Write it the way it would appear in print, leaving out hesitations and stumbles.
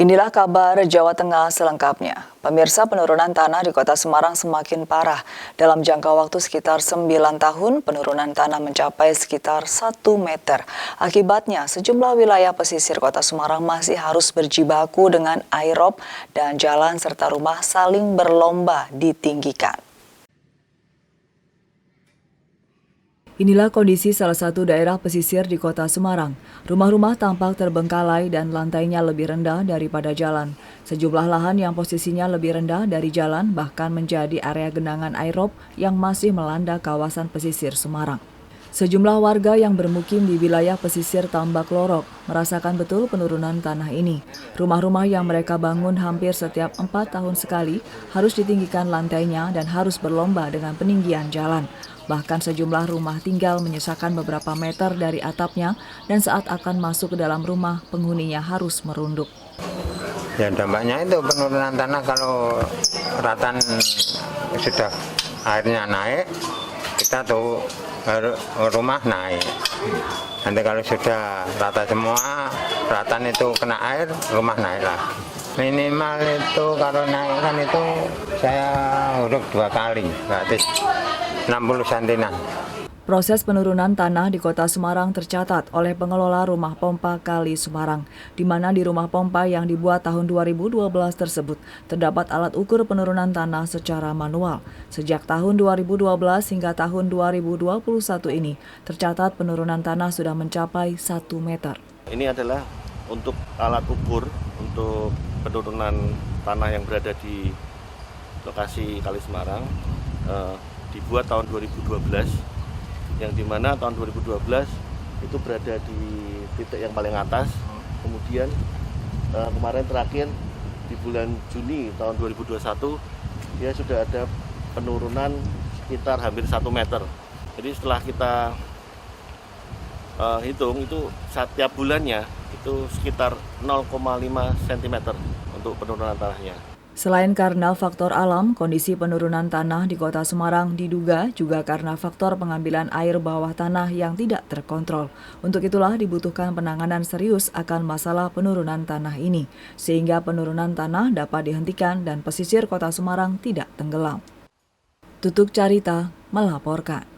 Inilah kabar Jawa Tengah selengkapnya. Pemirsa, penurunan tanah di Kota Semarang semakin parah. Dalam jangka waktu sekitar 9 tahun, penurunan tanah mencapai sekitar 1 meter. Akibatnya, sejumlah wilayah pesisir Kota Semarang masih harus berjibaku dengan air rob dan jalan serta rumah saling berlomba ditinggikan. Inilah kondisi salah satu daerah pesisir di Kota Semarang. Rumah-rumah tampak terbengkalai dan lantainya lebih rendah daripada jalan. Sejumlah lahan yang posisinya lebih rendah dari jalan bahkan menjadi area genangan air rob yang masih melanda kawasan pesisir Semarang. Sejumlah warga yang bermukim di wilayah pesisir Tambak Lorok merasakan betul penurunan tanah ini. Rumah-rumah yang mereka bangun hampir setiap 4 tahun sekali harus ditinggikan lantainya dan harus berlomba dengan peninggian jalan. Bahkan sejumlah rumah tinggal menyisakan beberapa meter dari atapnya dan saat akan masuk ke dalam rumah, penghuninya harus merunduk. Ya dampaknya itu penurunan tanah kalau ratan sudah airnya naik, kita tuh rumah naik. Nanti kalau sudah rata semua, ratan itu kena air, rumah naik lah. Minimal itu kalau naik kan itu saya uruk 2 kali, berarti 60 cm. Proses penurunan tanah di Kota Semarang tercatat oleh pengelola rumah pompa Kali Semarang, di mana di rumah pompa yang dibuat tahun 2012 tersebut terdapat alat ukur penurunan tanah secara manual. Sejak tahun 2012 hingga tahun 2021 ini, tercatat penurunan tanah sudah mencapai 1 meter. Ini adalah untuk alat ukur untuk penurunan tanah yang berada di lokasi Kali Semarang. Dibuat tahun 2012, yang dimana tahun 2012 itu berada di titik yang paling atas. Kemudian kemarin terakhir di bulan Juni tahun 2021 ya sudah ada penurunan sekitar hampir 1 meter. Jadi setelah kita hitung itu setiap bulannya itu sekitar 0,5 cm untuk penurunan tanahnya. Selain karena faktor alam, kondisi penurunan tanah di Kota Semarang diduga juga karena faktor pengambilan air bawah tanah yang tidak terkontrol. Untuk itulah dibutuhkan penanganan serius akan masalah penurunan tanah ini, sehingga penurunan tanah dapat dihentikan dan pesisir Kota Semarang tidak tenggelam. Tutuk Carita melaporkan.